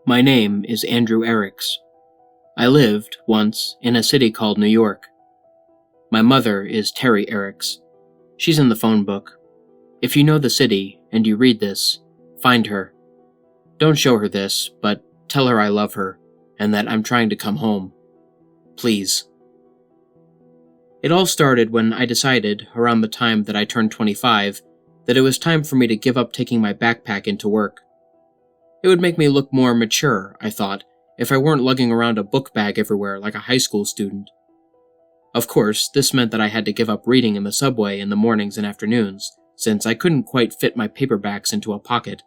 My name is Andrew Eriks. I lived, once, in a city called New York. My mother is Terry Eriks. She's in the phone book. If you know the city, and you read this, find her. Don't show her this, but tell her I love her, and that I'm trying to come home. Please. It all started when I decided, around the time that I turned 25, that it was time for me to give up taking my backpack into work. It would make me look more mature, I thought, if I weren't lugging around a book bag everywhere like a high school student. Of course, this meant that I had to give up reading in the subway in the mornings and afternoons, since I couldn't quite fit my paperbacks into a pocket.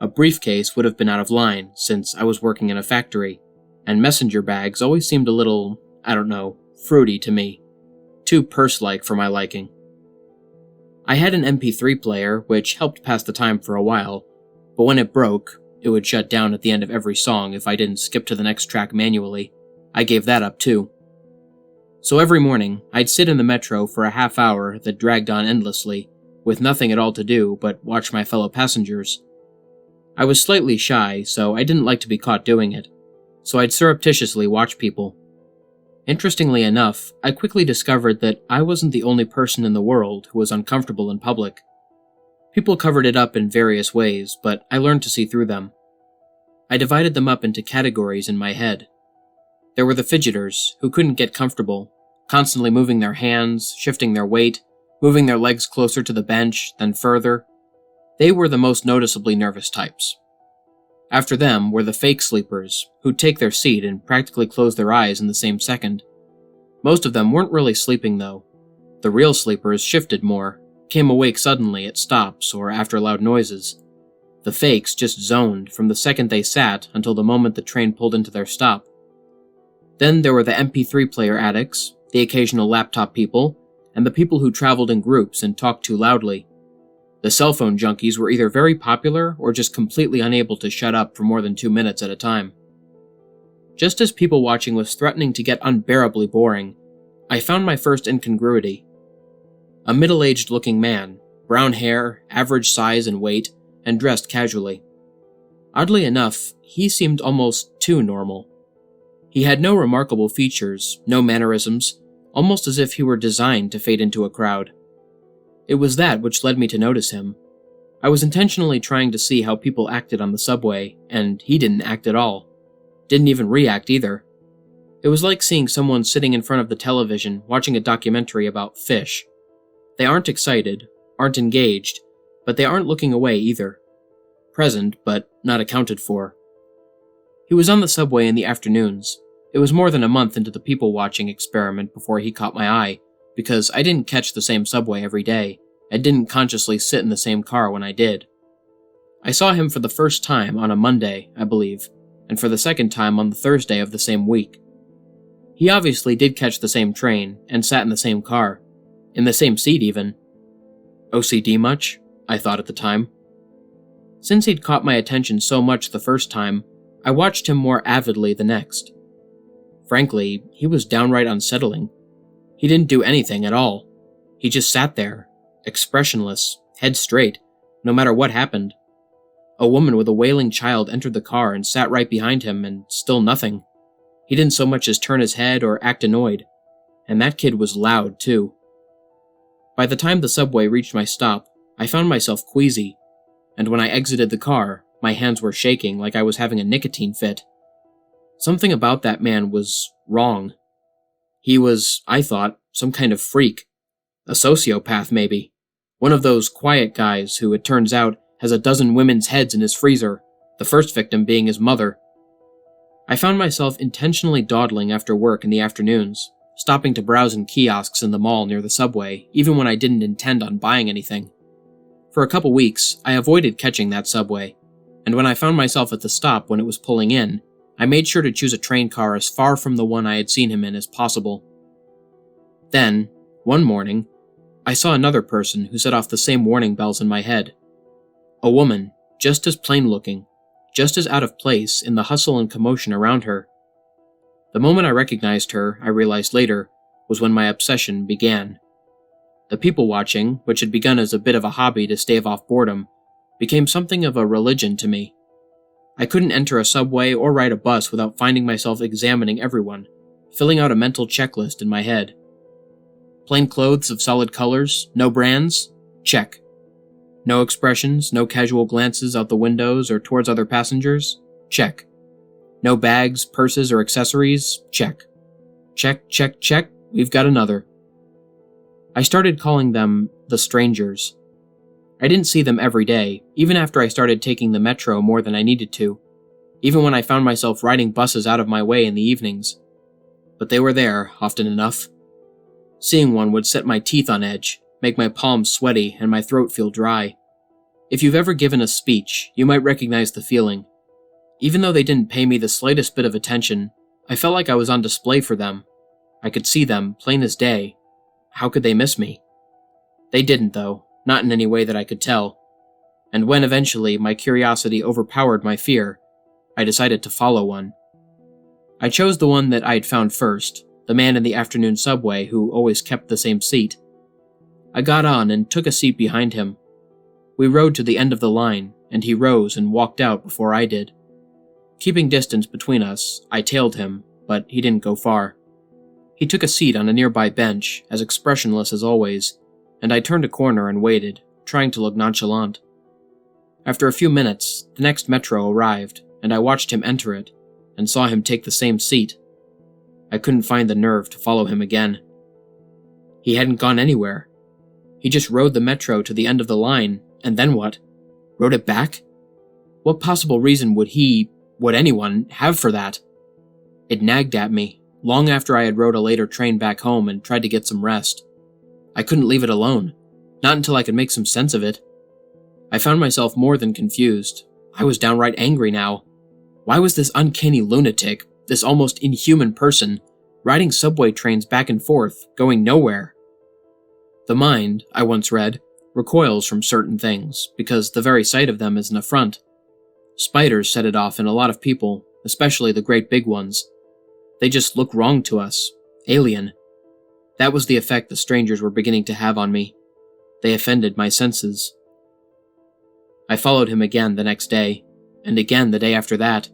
A briefcase would have been out of line, since I was working in a factory, and messenger bags always seemed a little, fruity to me. Too purse-like for my liking. I had an MP3 player, which helped pass the time for a while, but when it broke, it would shut down at the end of every song if I didn't skip to the next track manually. I gave that up too. So every morning, I'd sit in the metro for a half hour that dragged on endlessly, with nothing at all to do but watch my fellow passengers. I was slightly shy, so I didn't like to be caught doing it, so I'd surreptitiously watch people. Interestingly enough, I quickly discovered that I wasn't the only person in the world who was uncomfortable in public. People covered it up in various ways, but I learned to see through them. I divided them up into categories in my head. There were the fidgeters, who couldn't get comfortable, constantly moving their hands, shifting their weight, moving their legs closer to the bench, then further. They were the most noticeably nervous types. After them were the fake sleepers, who'd take their seat and practically close their eyes in the same second. Most of them weren't really sleeping though. The real sleepers shifted more, came awake suddenly at stops or after loud noises. The fakes just zoned from the second they sat until the moment the train pulled into their stop. Then there were the MP3 player addicts, the occasional laptop people, and the people who traveled in groups and talked too loudly. The cell phone junkies were either very popular or just completely unable to shut up for more than 2 minutes at a time. Just as people watching was threatening to get unbearably boring, I found my first incongruity. A middle-aged looking man, brown hair, average size and weight, and dressed casually. Oddly enough, he seemed almost too normal. He had no remarkable features, no mannerisms, almost as if he were designed to fade into a crowd. It was that which led me to notice him. I was intentionally trying to see how people acted on the subway, and he didn't act at all. Didn't even react either. It was like seeing someone sitting in front of the television watching a documentary about fish. They aren't excited, aren't engaged, but they aren't looking away either. Present, but not accounted for. He was on the subway in the afternoons. It was more than a month into the people-watching experiment before he caught my eye, because I didn't catch the same subway every day, and didn't consciously sit in the same car when I did. I saw him for the first time on a Monday, I believe, and for the second time on the Thursday of the same week. He obviously did catch the same train, and sat in the same car. In the same seat, even. OCD much? I thought at the time. Since he'd caught my attention so much the first time, I watched him more avidly the next. Frankly, he was downright unsettling. He didn't do anything at all. He just sat there, expressionless, head straight, no matter what happened. A woman with a wailing child entered the car and sat right behind him, and still nothing. He didn't so much as turn his head or act annoyed. And that kid was loud, too. By the time the subway reached my stop, I found myself queasy, and when I exited the car, my hands were shaking like I was having a nicotine fit. Something about that man was wrong. He was, I thought, some kind of freak. A sociopath, maybe. One of those quiet guys who, it turns out, has a dozen women's heads in his freezer, the first victim being his mother. I found myself intentionally dawdling after work in the afternoons, stopping to browse in kiosks in the mall near the subway, even when I didn't intend on buying anything. For a couple weeks, I avoided catching that subway, and when I found myself at the stop when it was pulling in, I made sure to choose a train car as far from the one I had seen him in as possible. Then, one morning, I saw another person who set off the same warning bells in my head. A woman, just as plain-looking, just as out of place in the hustle and commotion around her. The moment I recognized her, I realized later, was when my obsession began. The people-watching, which had begun as a bit of a hobby to stave off boredom, became something of a religion to me. I couldn't enter a subway or ride a bus without finding myself examining everyone, filling out a mental checklist in my head. Plain clothes of solid colors, no brands? Check. No expressions, no casual glances out the windows or towards other passengers? Check. No bags, purses, or accessories? Check. Check, check, check, we've got another. I started calling them the strangers. I didn't see them every day, even after I started taking the metro more than I needed to, even when I found myself riding buses out of my way in the evenings. But they were there, often enough. Seeing one would set my teeth on edge, make my palms sweaty, and my throat feel dry. If you've ever given a speech, you might recognize the feeling. Even though they didn't pay me the slightest bit of attention, I felt like I was on display for them. I could see them, plain as day. How could they miss me? They didn't, though, not in any way that I could tell. And when eventually my curiosity overpowered my fear, I decided to follow one. I chose the one that I had found first, the man in the afternoon subway who always kept the same seat. I got on and took a seat behind him. We rode to the end of the line, and he rose and walked out before I did. Keeping distance between us, I tailed him, but he didn't go far. He took a seat on a nearby bench, as expressionless as always, and I turned a corner and waited, trying to look nonchalant. After a few minutes, the next metro arrived, and I watched him enter it, and saw him take the same seat. I couldn't find the nerve to follow him again. He hadn't gone anywhere. He just rode the metro to the end of the line, and then what? Rode it back? What possible reason would anyone, have for that? It nagged at me, long after I had rode a later train back home and tried to get some rest. I couldn't leave it alone, not until I could make some sense of it. I found myself more than confused. I was downright angry now. Why was this uncanny lunatic, this almost inhuman person, riding subway trains back and forth, going nowhere? The mind, I once read, recoils from certain things, because the very sight of them is an affront. Spiders set it off in a lot of people, especially the great big ones. They just look wrong to us, alien. That was the effect the strangers were beginning to have on me. They offended my senses. I followed him again the next day, and again the day after that.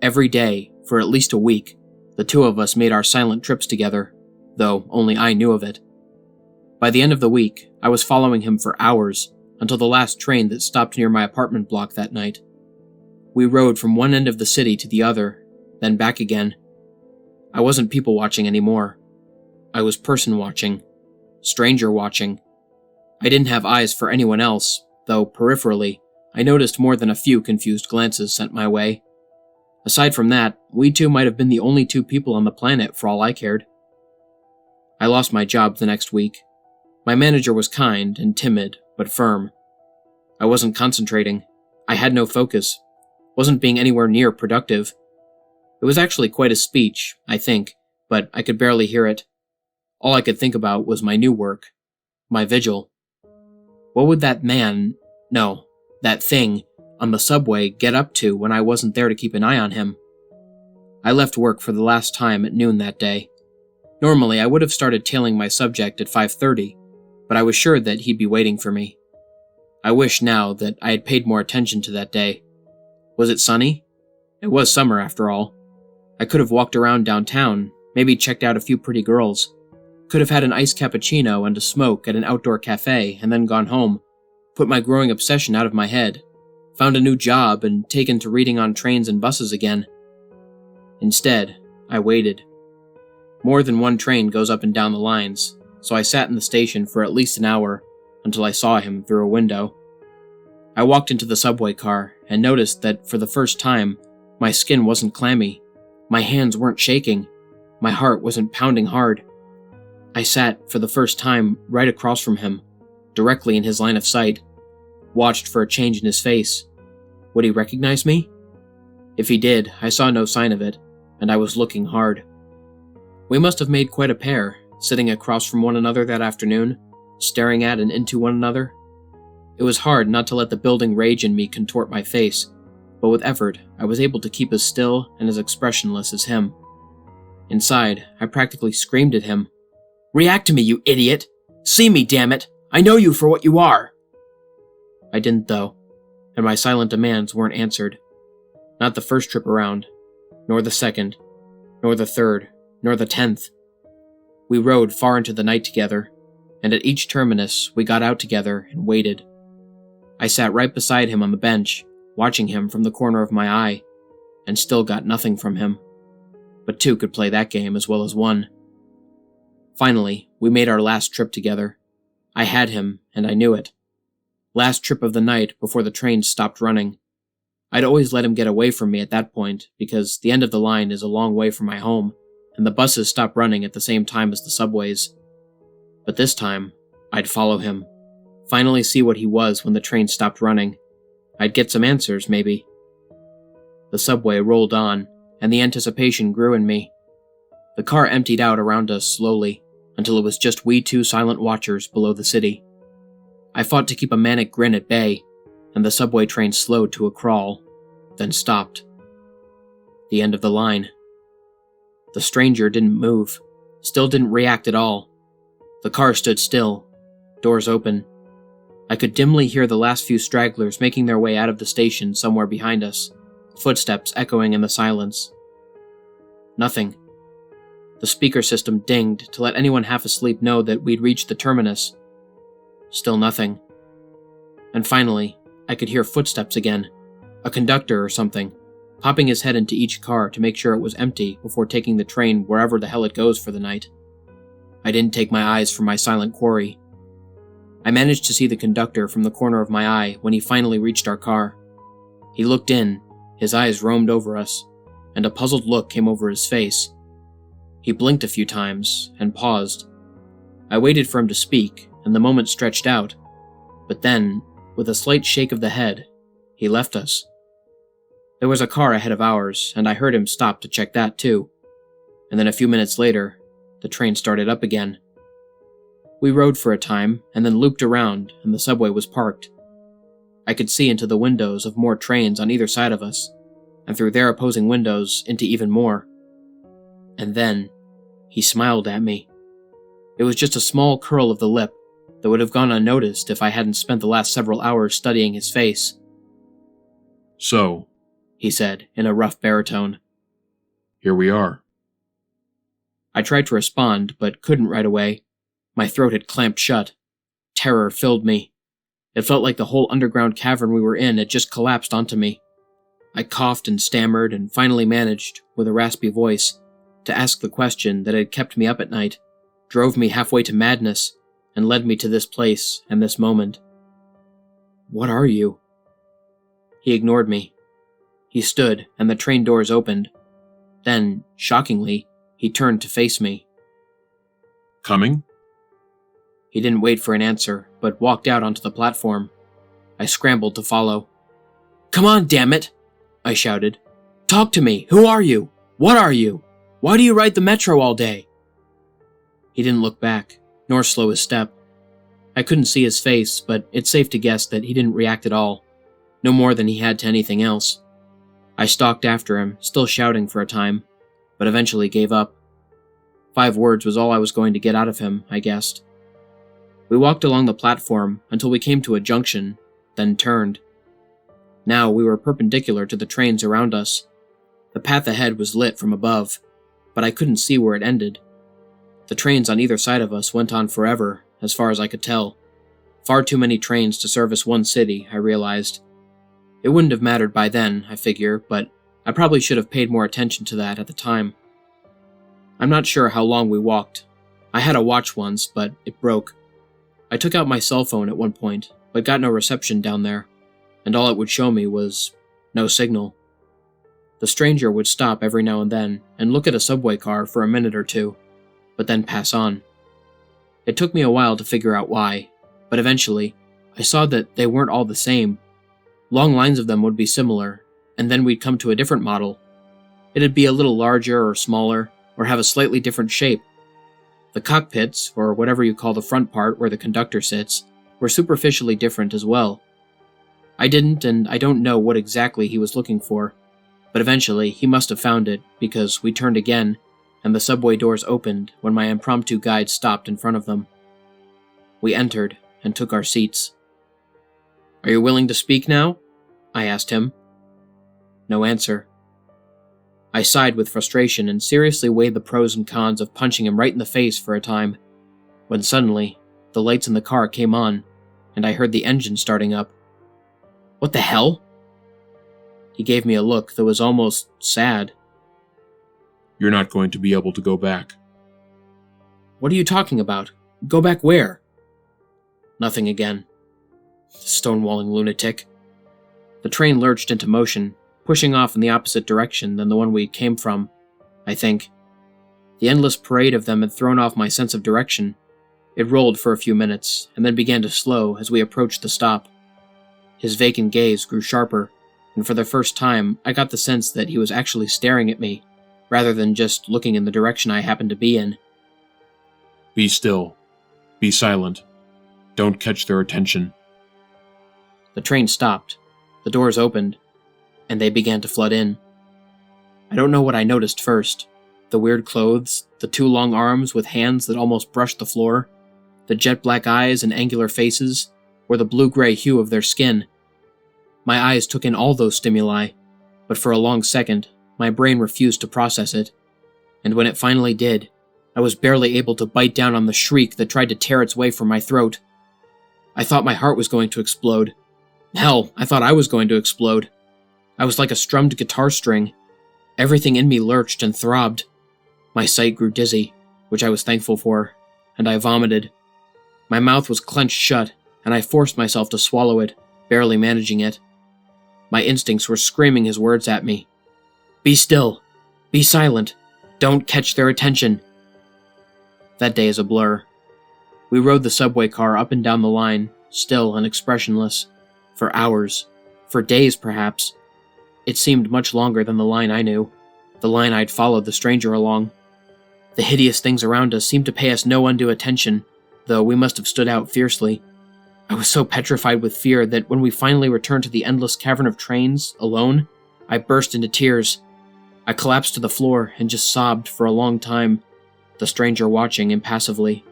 Every day, for at least a week, the two of us made our silent trips together, though only I knew of it. By the end of the week, I was following him for hours, until the last train that stopped near my apartment block that night. We rode from one end of the city to the other, then back again. I wasn't people watching anymore. I was person watching, stranger watching. I didn't have eyes for anyone else, though peripherally, I noticed more than a few confused glances sent my way. Aside from that, we two might have been the only two people on the planet for all I cared. I lost my job the next week. My manager was kind and timid, but firm. I wasn't concentrating. I had no focus. Wasn't being anywhere near productive. It was actually quite a speech, I think, but I could barely hear it. All I could think about was my new work. My vigil. What would that thing, on the subway get up to when I wasn't there to keep an eye on him? I left work for the last time at noon that day. Normally, I would have started tailing my subject at 5:30, but I was sure that he'd be waiting for me. I wish now that I had paid more attention to that day. Was it sunny? It was summer, after all. I could have walked around downtown, maybe checked out a few pretty girls. Could have had an iced cappuccino and a smoke at an outdoor cafe and then gone home, put my growing obsession out of my head, found a new job and taken to reading on trains and buses again. Instead, I waited. More than one train goes up and down the lines, so I sat in the station for at least an hour until I saw him through a window. I walked into the subway car and noticed that for the first time, my skin wasn't clammy, my hands weren't shaking, my heart wasn't pounding hard. I sat, for the first time, right across from him, directly in his line of sight, watched for a change in his face. Would he recognize me? If he did, I saw no sign of it, and I was looking hard. We must have made quite a pair, sitting across from one another that afternoon, staring at and into one another. It was hard not to let the building rage in me contort my face, but with effort, I was able to keep as still and as expressionless as him. Inside, I practically screamed at him. "React to me, you idiot! See me, damn it! I know you for what you are!" I didn't, though, and my silent demands weren't answered. Not the first trip around, nor the second, nor the third, nor the 10th. We rode far into the night together, and at each terminus we got out together and waited. I sat right beside him on the bench, watching him from the corner of my eye, and still got nothing from him. But two could play that game as well as one. Finally, we made our last trip together. I had him, and I knew it. Last trip of the night before the trains stopped running. I'd always let him get away from me at that point, because the end of the line is a long way from my home, and the buses stop running at the same time as the subways. But this time, I'd follow him, finally see what he was when the train stopped running. I'd get some answers, maybe. The subway rolled on, and the anticipation grew in me. The car emptied out around us slowly, until it was just we two silent watchers below the city. I fought to keep a manic grin at bay, and the subway train slowed to a crawl, then stopped. The end of the line. The stranger didn't move, still didn't react at all. The car stood still, doors open. I could dimly hear the last few stragglers making their way out of the station somewhere behind us, footsteps echoing in the silence. Nothing. The speaker system dinged to let anyone half asleep know that we'd reached the terminus. Still nothing. And finally, I could hear footsteps again, a conductor or something, popping his head into each car to make sure it was empty before taking the train wherever the hell it goes for the night. I didn't take my eyes from my silent quarry. I managed to see the conductor from the corner of my eye when he finally reached our car. He looked in, his eyes roamed over us, and a puzzled look came over his face. He blinked a few times and paused. I waited for him to speak, and the moment stretched out, but then, with a slight shake of the head, he left us. There was a car ahead of ours, and I heard him stop to check that too, and then a few minutes later, the train started up again. We rode for a time, and then looped around, and the subway was parked. I could see into the windows of more trains on either side of us, and through their opposing windows into even more. And then, he smiled at me. It was just a small curl of the lip that would have gone unnoticed if I hadn't spent the last several hours studying his face. "So," he said in a rough baritone. "Here we are." I tried to respond, but couldn't right away. My throat had clamped shut. Terror filled me. It felt like the whole underground cavern we were in had just collapsed onto me. I coughed and stammered and finally managed, with a raspy voice, to ask the question that had kept me up at night, drove me halfway to madness, and led me to this place and this moment. "What are you?" He ignored me. He stood, and the train doors opened. Then, shockingly, he turned to face me. "Coming?" He didn't wait for an answer, but walked out onto the platform. I scrambled to follow. "Come on, damn it!" I shouted. "Talk to me! Who are you? What are you? Why do you ride the metro all day?" He didn't look back, nor slow his step. I couldn't see his face, but it's safe to guess that he didn't react at all, no more than he had to anything else. I stalked after him, still shouting for a time, but eventually gave up. 5 words was all I was going to get out of him, I guessed. We walked along the platform until we came to a junction, then turned. Now we were perpendicular to the trains around us. The path ahead was lit from above, but I couldn't see where it ended. The trains on either side of us went on forever, as far as I could tell. Far too many trains to service one city, I realized. It wouldn't have mattered by then, I figure, but I probably should have paid more attention to that at the time. I'm not sure how long we walked. I had a watch once, but it broke. I took out my cell phone at one point, but got no reception down there, and all it would show me was no signal. The stranger would stop every now and then and look at a subway car for a minute or two, but then pass on. It took me a while to figure out why, but eventually, I saw that they weren't all the same. Long lines of them would be similar, and then we'd come to a different model. It'd be a little larger or smaller, or have a slightly different shape. The cockpits, or whatever you call the front part where the conductor sits, were superficially different as well. I didn't and I don't know what exactly he was looking for, but eventually he must have found it because we turned again, and the subway doors opened when my impromptu guide stopped in front of them. We entered and took our seats. "Are you willing to speak now?" I asked him. No answer. I sighed with frustration and seriously weighed the pros and cons of punching him right in the face for a time, when suddenly, the lights in the car came on, and I heard the engine starting up. What the hell? He gave me a look that was almost sad. You're not going to be able to go back. What are you talking about? Go back where? Nothing again. Stonewalling lunatic. The train lurched into motion, pushing off in the opposite direction than the one we came from, I think. The endless parade of them had thrown off my sense of direction. It rolled for a few minutes, and then began to slow as we approached the stop. His vacant gaze grew sharper, and for the first time I got the sense that he was actually staring at me, rather than just looking in the direction I happened to be in. Be still. Be silent. Don't catch their attention. The train stopped, the doors opened, and they began to flood in. I don't know what I noticed first. The weird clothes, the two long arms with hands that almost brushed the floor, the jet-black eyes and angular faces, or the blue-gray hue of their skin. My eyes took in all those stimuli, but for a long second, my brain refused to process it. And when it finally did, I was barely able to bite down on the shriek that tried to tear its way from my throat. I thought my heart was going to explode. Hell, I thought I was going to explode. I was like a strummed guitar string. Everything in me lurched and throbbed. My sight grew dizzy, which I was thankful for, and I vomited. My mouth was clenched shut, and I forced myself to swallow it, barely managing it. My instincts were screaming his words at me. Be still. Be silent. Don't catch their attention. That day is a blur. We rode the subway car up and down the line, still and expressionless, for hours, for days perhaps. It seemed much longer than the line I knew, the line I'd followed the stranger along. The hideous things around us seemed to pay us no undue attention, though we must have stood out fiercely. I was so petrified with fear that when we finally returned to the endless cavern of trains, alone, I burst into tears. I collapsed to the floor and just sobbed for a long time, the stranger watching impassively.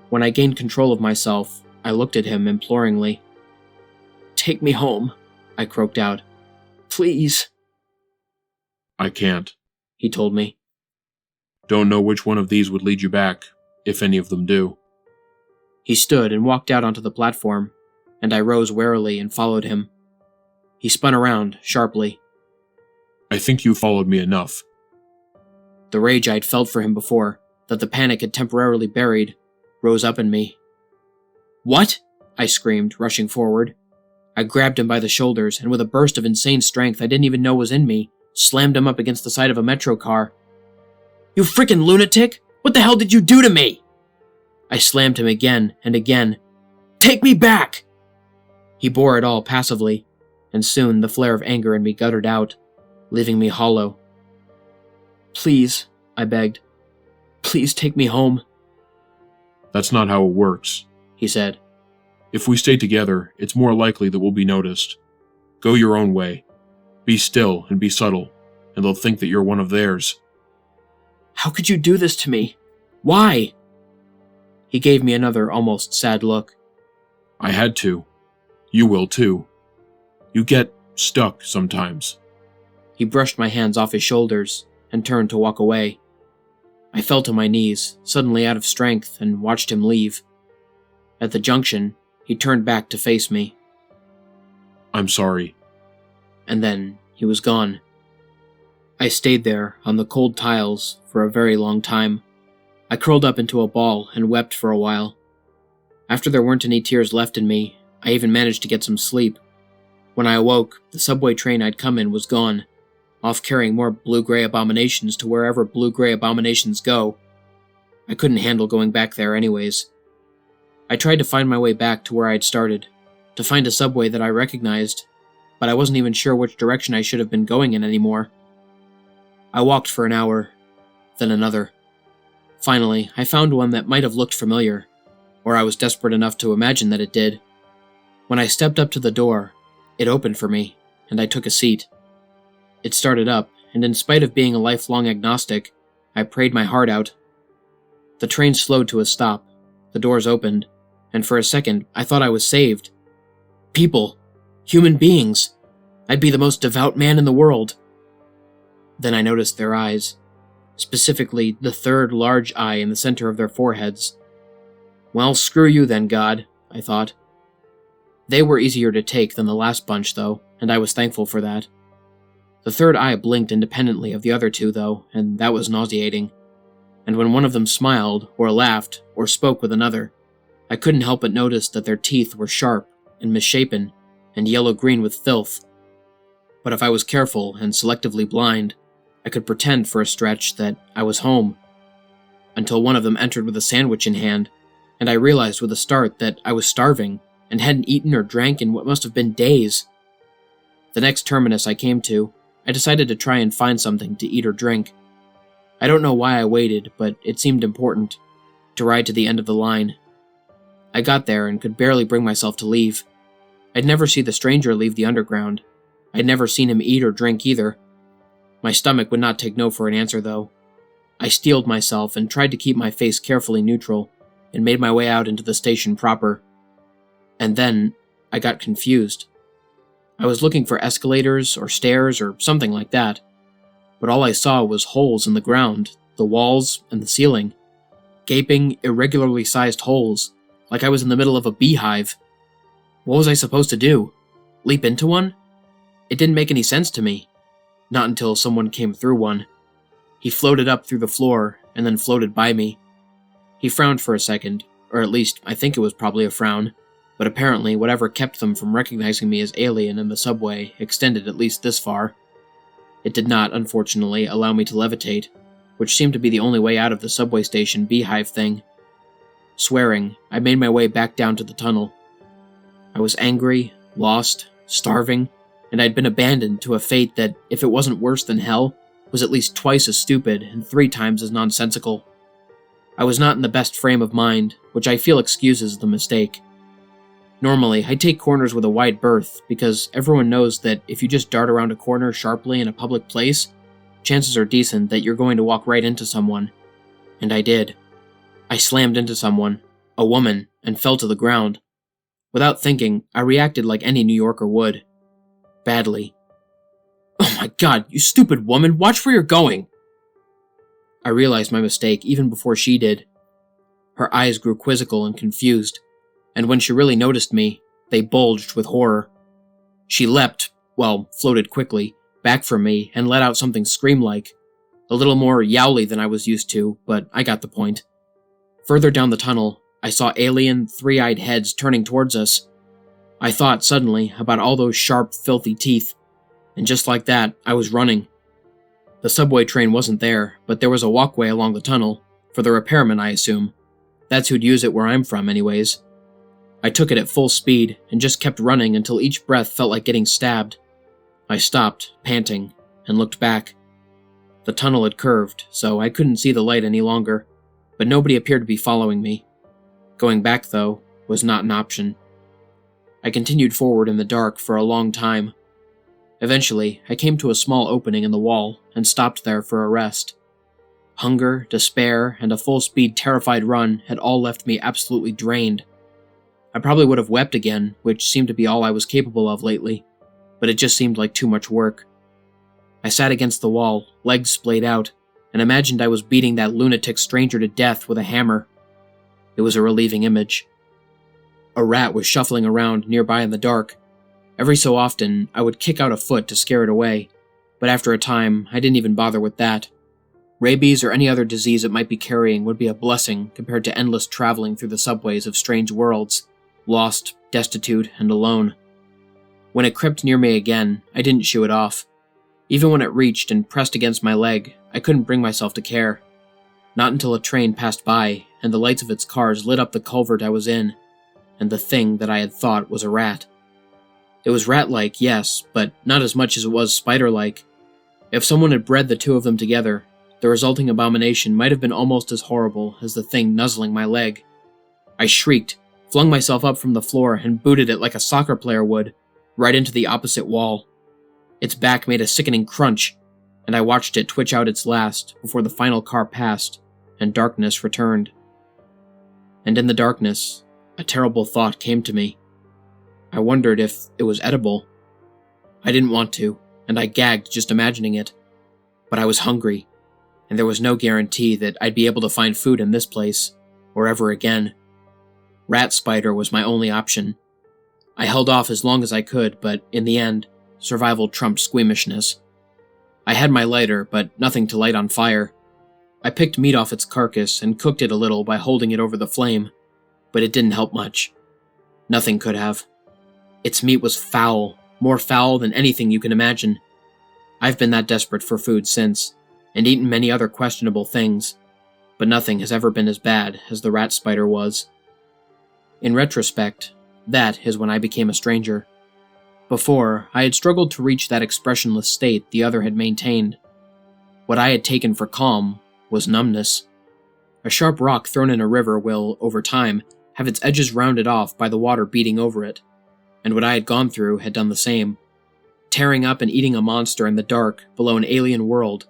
When I gained control of myself, I looked at him imploringly. Take me home, I croaked out. Please. I can't, he told me. Don't know which one of these would lead you back, if any of them do. He stood and walked out onto the platform, and I rose warily and followed him. He spun around, sharply. I think you followed me enough. The rage I'd felt for him before, that the panic had temporarily buried, rose up in me. What? I screamed, rushing forward. I grabbed him by the shoulders, and with a burst of insane strength I didn't even know was in me, slammed him up against the side of a metro car. You frickin' lunatic! What the hell did you do to me? I slammed him again and again. Take me back! He bore it all passively, and soon the flare of anger in me guttered out, leaving me hollow. Please, I begged. Please take me home. That's not how it works, he said. If we stay together, it's more likely that we'll be noticed. Go your own way. Be still and be subtle, and they'll think that you're one of theirs. How could you do this to me? Why? He gave me another almost sad look. I had to. You will too. You get stuck sometimes. He brushed my hands off his shoulders and turned to walk away. I fell to my knees, suddenly out of strength, and watched him leave. At the junction, he turned back to face me. I'm sorry. And then he was gone. I stayed there on the cold tiles for a very long time. I curled up into a ball and wept for a while. After there weren't any tears left in me, I even managed to get some sleep. When I awoke, the subway train I'd come in was gone, off carrying more blue-gray abominations to wherever blue-gray abominations go. I couldn't handle going back there anyways. I tried to find my way back to where I'd started, to find a subway that I recognized, but I wasn't even sure which direction I should have been going in anymore. I walked for an hour, then another. Finally, I found one that might have looked familiar, or I was desperate enough to imagine that it did. When I stepped up to the door, it opened for me, and I took a seat. It started up, and in spite of being a lifelong agnostic, I prayed my heart out. The train slowed to a stop, the doors opened, and for a second I thought I was saved. People! Human beings! I'd be the most devout man in the world. Then I noticed their eyes, specifically the third large eye in the center of their foreheads. Well, screw you then, God, I thought. They were easier to take than the last bunch, though, and I was thankful for that. The third eye blinked independently of the other two, though, and that was nauseating. And when one of them smiled, or laughed, or spoke with another, I couldn't help but notice that their teeth were sharp and misshapen and yellow-green with filth. But if I was careful and selectively blind, I could pretend for a stretch that I was home. Until one of them entered with a sandwich in hand, and I realized with a start that I was starving and hadn't eaten or drank in what must have been days. The next terminus I came to, I decided to try and find something to eat or drink. I don't know why I waited, but it seemed important, to ride to the end of the line. I got there and could barely bring myself to leave. I'd never see the stranger leave the underground. I'd never seen him eat or drink either. My stomach would not take no for an answer, though. I steeled myself and tried to keep my face carefully neutral, and made my way out into the station proper. And then, I got confused. I was looking for escalators or stairs or something like that, but all I saw was holes in the ground, the walls, and the ceiling. Gaping, irregularly sized holes, like I was in the middle of a beehive. What was I supposed to do? Leap into one? It didn't make any sense to me. Not until someone came through one. He floated up through the floor, and then floated by me. He frowned for a second, or at least I think it was probably a frown, but apparently whatever kept them from recognizing me as alien in the subway extended at least this far. It did not, unfortunately, allow me to levitate, which seemed to be the only way out of the subway station beehive thing. Swearing, I made my way back down to the tunnel. I was angry, lost, starving, and I'd been abandoned to a fate that, if it wasn't worse than hell, was at least twice as stupid and 3 times as nonsensical. I was not in the best frame of mind, which I feel excuses the mistake. Normally, I take corners with a wide berth, because everyone knows that if you just dart around a corner sharply in a public place, chances are decent that you're going to walk right into someone. And I did. I slammed into someone, a woman, and fell to the ground. Without thinking, I reacted like any New Yorker would. Badly. Oh my God, you stupid woman, watch where you're going! I realized my mistake even before she did. Her eyes grew quizzical and confused, and when she really noticed me, they bulged with horror. She leapt, floated quickly, back from me and let out something scream-like. A little more yowly than I was used to, but I got the point. Further down the tunnel, I saw alien, 3-eyed heads turning towards us. I thought, suddenly, about all those sharp, filthy teeth, and just like that, I was running. The subway train wasn't there, but there was a walkway along the tunnel, for the repairman, I assume. That's who'd use it where I'm from, anyways. I took it at full speed, and just kept running until each breath felt like getting stabbed. I stopped, panting, and looked back. The tunnel had curved, so I couldn't see the light any longer, but nobody appeared to be following me. Going back, though, was not an option. I continued forward in the dark for a long time. Eventually, I came to a small opening in the wall and stopped there for a rest. Hunger, despair, and a full-speed terrified run had all left me absolutely drained. I probably would have wept again, which seemed to be all I was capable of lately, but it just seemed like too much work. I sat against the wall, legs splayed out, and imagined I was beating that lunatic stranger to death with a hammer. It was a relieving image. A rat was shuffling around nearby in the dark. Every so often, I would kick out a foot to scare it away, but after a time, I didn't even bother with that. Rabies or any other disease it might be carrying would be a blessing compared to endless traveling through the subways of strange worlds, lost, destitute, and alone. When it crept near me again, I didn't shoo it off. Even when it reached and pressed against my leg, I couldn't bring myself to care. Not until a train passed by, and the lights of its cars lit up the culvert I was in, and the thing that I had thought was a rat. It was rat-like, yes, but not as much as it was spider-like. If someone had bred the two of them together, the resulting abomination might have been almost as horrible as the thing nuzzling my leg. I shrieked, flung myself up from the floor, and booted it like a soccer player would, right into the opposite wall. Its back made a sickening crunch, and I watched it twitch out its last before the final car passed, and darkness returned. And in the darkness, a terrible thought came to me. I wondered if it was edible. I didn't want to, and I gagged just imagining it. But I was hungry, and there was no guarantee that I'd be able to find food in this place, or ever again. Rat spider was my only option. I held off as long as I could, but in the end, survival trumped squeamishness. I had my lighter, but nothing to light on fire. I picked meat off its carcass and cooked it a little by holding it over the flame, but it didn't help much. Nothing could have. Its meat was foul, more foul than anything you can imagine. I've been that desperate for food since, and eaten many other questionable things, but nothing has ever been as bad as the rat spider was. In retrospect, that is when I became a stranger. Before, I had struggled to reach that expressionless state the other had maintained. What I had taken for calm was numbness. A sharp rock thrown in a river will, over time, have its edges rounded off by the water beating over it, and what I had gone through had done the same. Tearing up and eating a monster in the dark below an alien world,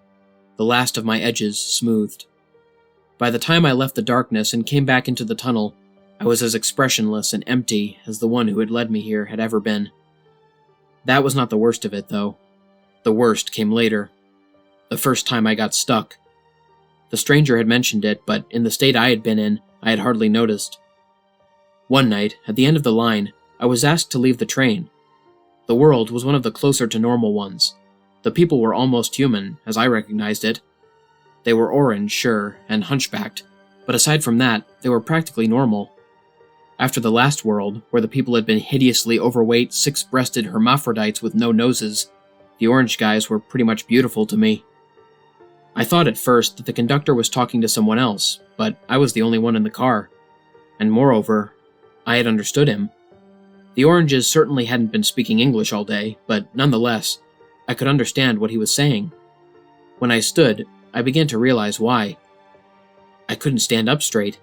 the last of my edges smoothed. By the time I left the darkness and came back into the tunnel, I was as expressionless and empty as the one who had led me here had ever been. That was not the worst of it, though. The worst came later. The first time I got stuck. The stranger had mentioned it, but in the state I had been in, I had hardly noticed. One night, at the end of the line, I was asked to leave the train. The world was one of the closer to normal ones. The people were almost human, as I recognized it. They were orange, sure, and hunchbacked, but aside from that, they were practically normal. After the last world, where the people had been hideously overweight, six-breasted hermaphrodites with no noses, the orange guys were pretty much beautiful to me. I thought at first that the conductor was talking to someone else, but I was the only one in the car. And moreover, I had understood him. The oranges certainly hadn't been speaking English all day, but nonetheless, I could understand what he was saying. When I stood, I began to realize why. I couldn't stand up straight.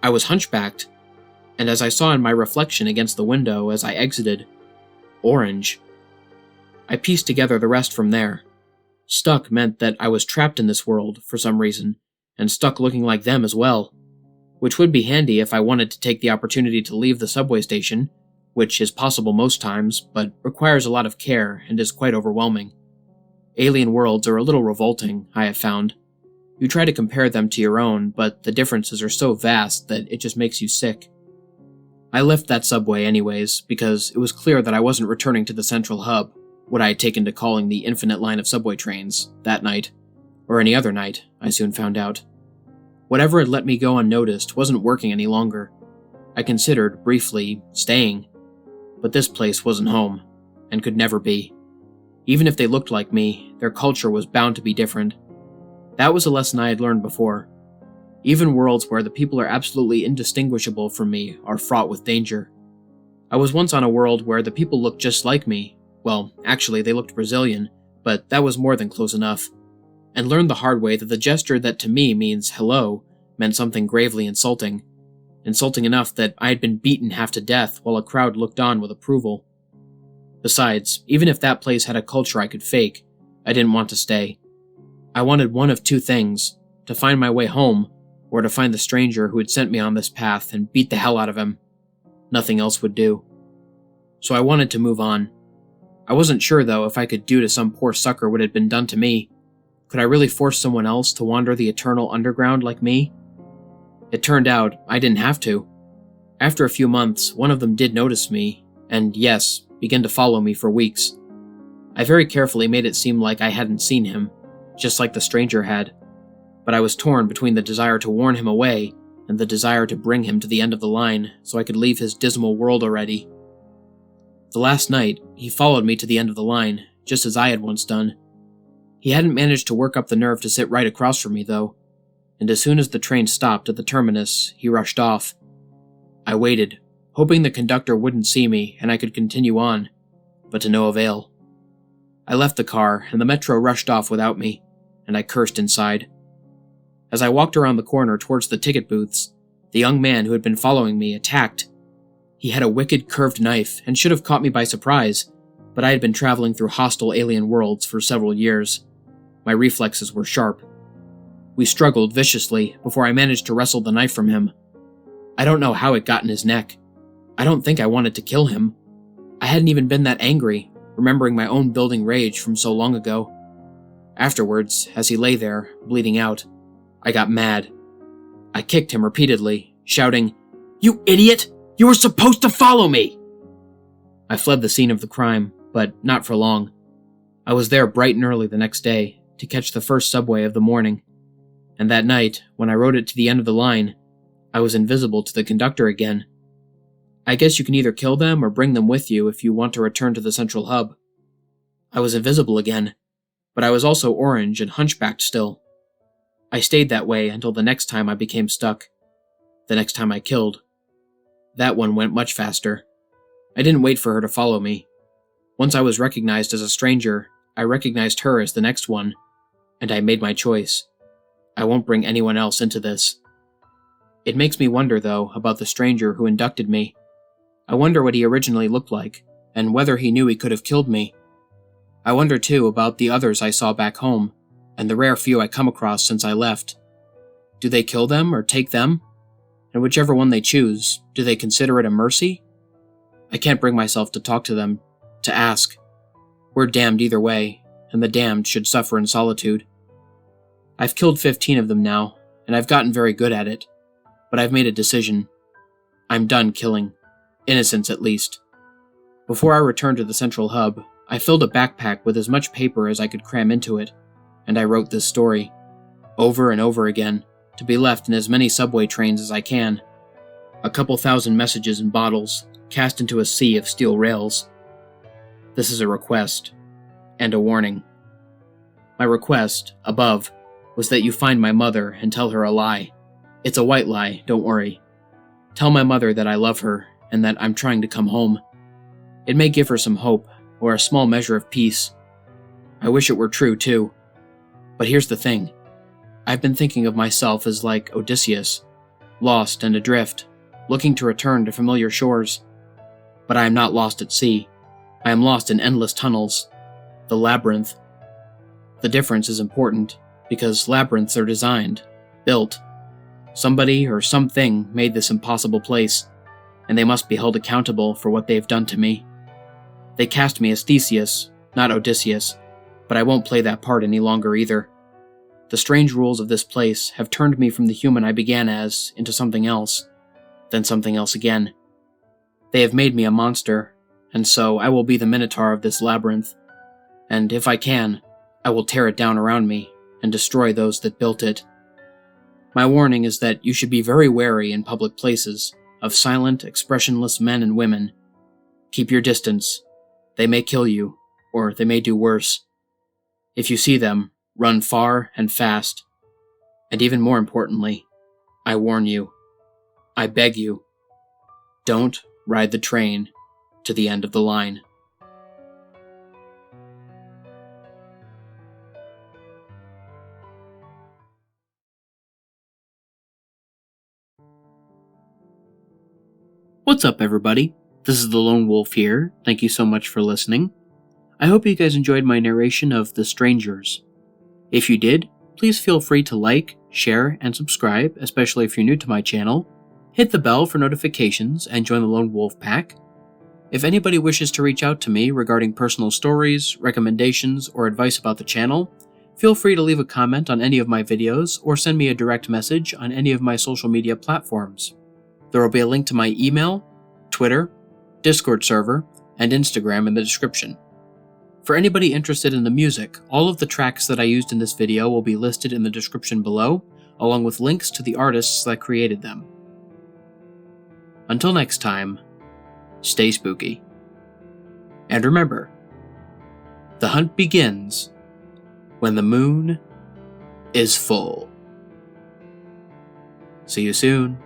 I was hunchbacked, and as I saw in my reflection against the window as I exited, orange. I pieced together the rest from there. Stuck meant that I was trapped in this world, for some reason, and stuck looking like them as well, which would be handy if I wanted to take the opportunity to leave the subway station, which is possible most times, but requires a lot of care and is quite overwhelming. Alien worlds are a little revolting, I have found. You try to compare them to your own, but the differences are so vast that it just makes you sick. I left that subway anyways, because it was clear that I wasn't returning to the central hub, what I had taken to calling the infinite line of subway trains, that night. Or any other night, I soon found out. Whatever had let me go unnoticed wasn't working any longer. I considered, briefly, staying. But this place wasn't home, and could never be. Even if they looked like me, their culture was bound to be different. That was a lesson I had learned before. Even worlds where the people are absolutely indistinguishable from me are fraught with danger. I was once on a world where the people looked just like me. Well, actually, they looked Brazilian, but that was more than close enough. And learned the hard way that the gesture that to me means hello meant something gravely insulting. Insulting enough that I had been beaten half to death while a crowd looked on with approval. Besides, even if that place had a culture I could fake, I didn't want to stay. I wanted one of two things, to find my way home, or to find the stranger who had sent me on this path and beat the hell out of him. Nothing else would do. So I wanted to move on. I wasn't sure, though, if I could do to some poor sucker what had been done to me. Could I really force someone else to wander the eternal underground like me? It turned out I didn't have to. After a few months, one of them did notice me, and yes, began to follow me for weeks. I very carefully made it seem like I hadn't seen him, just like the stranger had. But I was torn between the desire to warn him away and the desire to bring him to the end of the line so I could leave his dismal world already. The last night, he followed me to the end of the line, just as I had once done. He hadn't managed to work up the nerve to sit right across from me, though, and as soon as the train stopped at the terminus, he rushed off. I waited, hoping the conductor wouldn't see me and I could continue on, but to no avail. I left the car, and the metro rushed off without me, and I cursed inside. As I walked around the corner towards the ticket booths, the young man who had been following me attacked. He had a wicked curved knife and should have caught me by surprise, but I had been traveling through hostile alien worlds for several years. My reflexes were sharp. We struggled viciously before I managed to wrestle the knife from him. I don't know how it got in his neck. I don't think I wanted to kill him. I hadn't even been that angry. remembering my own building rage from so long ago. Afterwards, as he lay there, bleeding out, I got mad. I kicked him repeatedly, shouting, "You idiot! You were supposed to follow me!" I fled the scene of the crime, but not for long. I was there bright and early the next day to catch the first subway of the morning, and that night, when I rode it to the end of the line, I was invisible to the conductor again. I guess you can either kill them or bring them with you if you want to return to the central hub. I was invisible again, but I was also orange and hunchbacked still. I stayed that way until the next time I became stuck. The next time I killed. That one went much faster. I didn't wait for her to follow me. Once I was recognized as a stranger, I recognized her as the next one, and I made my choice. I won't bring anyone else into this. It makes me wonder, though, about the stranger who inducted me. I wonder what he originally looked like, and whether he knew he could have killed me. I wonder, too, about the others I saw back home, and the rare few I come across since I left. Do they kill them or take them? And whichever one they choose, do they consider it a mercy? I can't bring myself to talk to them, to ask. We're damned either way, and the damned should suffer in solitude. I've killed 15 of them now, and I've gotten very good at it, but I've made a decision. I'm done killing. Innocents, at least. Before I returned to the central hub, I filled a backpack with as much paper as I could cram into it, and I wrote this story, over and over again, to be left in as many subway trains as I can. A couple thousand messages in bottles, cast into a sea of steel rails. This is a request, and a warning. My request, above, was that you find my mother and tell her a lie. It's a white lie, don't worry. Tell my mother that I love her, and that I'm trying to come home. It may give her some hope, or a small measure of peace. I wish it were true, too. But here's the thing. I've been thinking of myself as like Odysseus, lost and adrift, looking to return to familiar shores. But I am not lost at sea. I am lost in endless tunnels. The labyrinth. The difference is important, because labyrinths are designed, built. Somebody or something made this impossible place, and they must be held accountable for what they've done to me. They cast me as Theseus, not Odysseus, but I won't play that part any longer either. The strange rules of this place have turned me from the human I began as into something else, then something else again. They have made me a monster, and so I will be the minotaur of this labyrinth, and if I can, I will tear it down around me and destroy those that built it. My warning is that you should be very wary in public places of silent, expressionless men and women. Keep your distance. They may kill you, or they may do worse. If you see them, run far and fast. And even more importantly, I warn you, I beg you, don't ride the train to the end of the line. What's up, everybody? This is the Lone Wolf here. Thank you so much for listening. I hope you guys enjoyed my narration of The Strangers. If you did, please feel free to like, share, and subscribe, especially if you're new to my channel. Hit the bell for notifications and join the Lone Wolf Pack. If anybody wishes to reach out to me regarding personal stories, recommendations, or advice about the channel, feel free to leave a comment on any of my videos or send me a direct message on any of my social media platforms. There will be a link to my email, Twitter, Discord server, and Instagram in the description. For anybody interested in the music, all of the tracks that I used in this video will be listed in the description below, along with links to the artists that created them. Until next time, stay spooky. And remember, the hunt begins when the moon is full. See you soon.